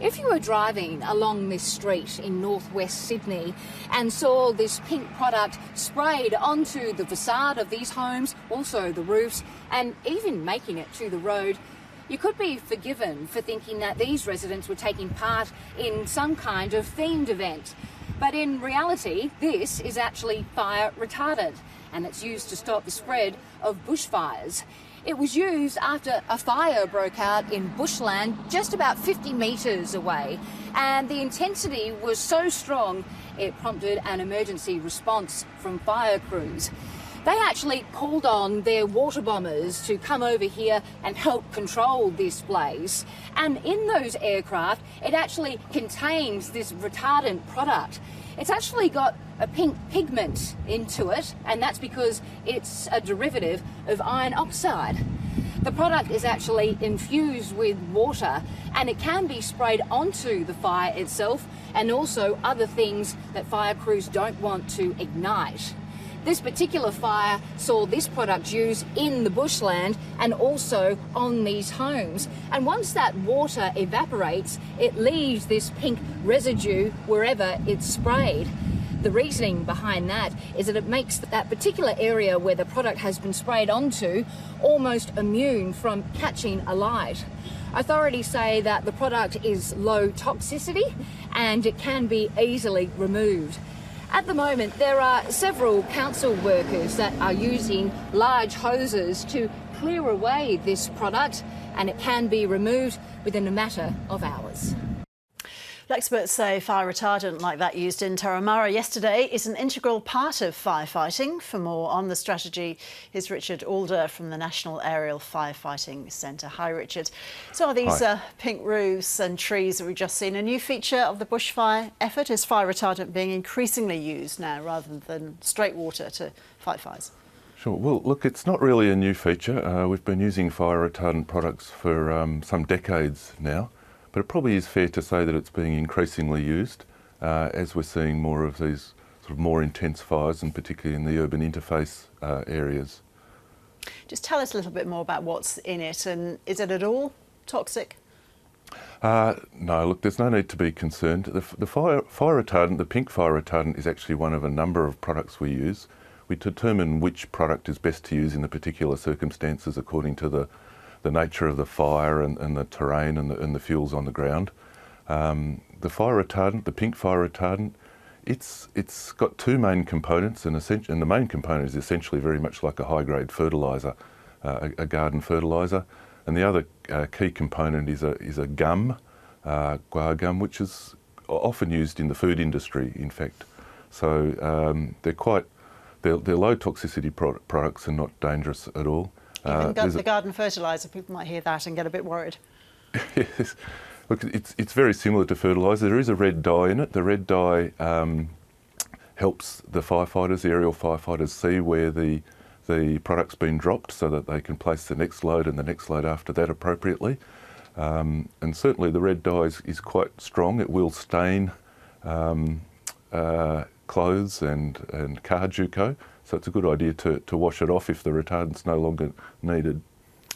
If you were driving along this street in northwest Sydney and saw this pink product sprayed onto the facade of these homes, also the roofs, and even making it to the road, you could be forgiven for thinking that these residents were taking part in some kind of themed event. But in reality, this is actually fire retardant, and it's used to stop the spread of bushfires. It was used after a fire broke out in bushland just about 50 metres away, and the intensity was so strong it prompted an emergency response from fire crews. They actually called on their water bombers to come over here and help control this blaze. And in those aircraft, it actually contains this retardant product. It's actually got a pink pigment into it, and that's because it's a derivative of iron oxide. The product is actually infused with water, and it can be sprayed onto the fire itself and also other things that fire crews don't want to ignite. This particular fire saw this product used in the bushland and also on these homes. And once that water evaporates, it leaves this pink residue wherever it's sprayed. The reasoning behind that is that it makes that particular area where the product has been sprayed onto almost immune from catching alight. Authorities say that the product is low toxicity and it can be easily removed. At the moment, there are several council workers that are using large hoses to clear away this product, and it can be removed within a matter of hours. Experts say fire retardant like that used in Turramurra yesterday is an integral part of firefighting. For more on the strategy is Richard Alder from the National Aerial Firefighting Centre. Hi, Richard. So are these pink roofs and trees that we've just seen a new feature of the bushfire effort? Is fire retardant being increasingly used now rather than straight water to fight fires? Sure. Well, look, it's not really a new feature. We've been using fire retardant products for some decades now. But it probably is fair to say that it's being increasingly used as we're seeing more of these sort of more intense fires, and particularly in the urban interface areas. Just tell us a little bit more about what's in it, and is it at all toxic? No, look, there's no need to be concerned. The fire retardant, the pink fire retardant, is actually one of a number of products we use. We determine which product is best to use in the particular circumstances according to the nature of the fire and the terrain and the fuels on the ground. The fire retardant, the pink fire retardant, it's got two main components, and the main component is essentially very much like a high-grade fertiliser, a garden fertiliser, and the other key component is a gum, guar gum, which is often used in the food industry, in fact. So they're low toxicity products and not dangerous at all. Even the garden fertiliser, people might hear that and get a bit worried. Yes. Look, it's very similar to fertiliser. There is a red dye in it. The red dye helps the firefighters, the aerial firefighters, see where the product's been dropped so that they can place the next load and the next load after that appropriately. And certainly the red dye is quite strong. It will stain clothes and car juco. So it's a good idea to wash it off if the retardant's no longer needed.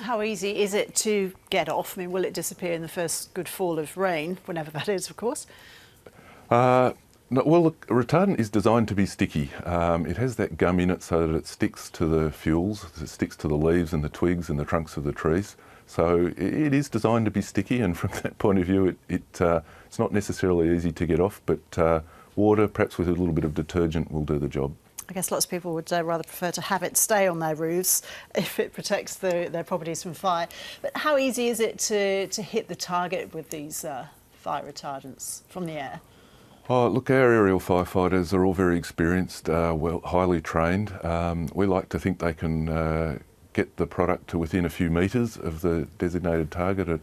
How easy is it to get off? I mean, will it disappear in the first good fall of rain, whenever that is, of course? No, well, look, retardant is designed to be sticky. It has that gum in it so that it sticks to the fuels, it sticks to the leaves and the twigs and the trunks of the trees. So it is designed to be sticky, and from that point of view, it's not necessarily easy to get off, but water, perhaps with a little bit of detergent, will do the job. I guess lots of people would rather prefer to have it stay on their roofs if it protects their properties from fire. But how easy is it to hit the target with these fire retardants from the air? Oh, look, our aerial firefighters are all very experienced, highly trained. We like to think they can get the product to within a few metres of the designated target at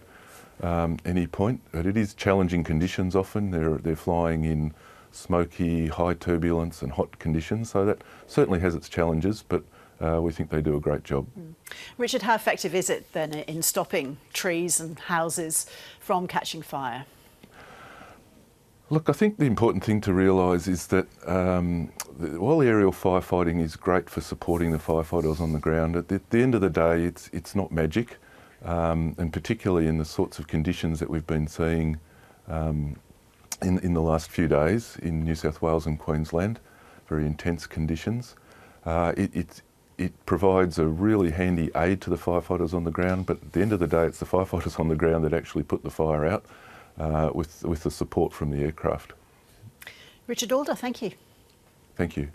any point. But it is challenging conditions often. They're flying in smoky, high turbulence and hot conditions, so that certainly has its challenges, but we think they do a great job. Richard, how effective is it then in stopping trees and houses from catching fire? Look, I think the important thing to realise is that while the aerial firefighting is great for supporting the firefighters on the ground, at the end of the day it's not magic, and particularly in the sorts of conditions that we've been seeing in the last few days in New South Wales and Queensland, very intense conditions. It provides a really handy aid to the firefighters on the ground, but at the end of the day, it's the firefighters on the ground that actually put the fire out with the support from the aircraft. Richard Alder, thank you. Thank you.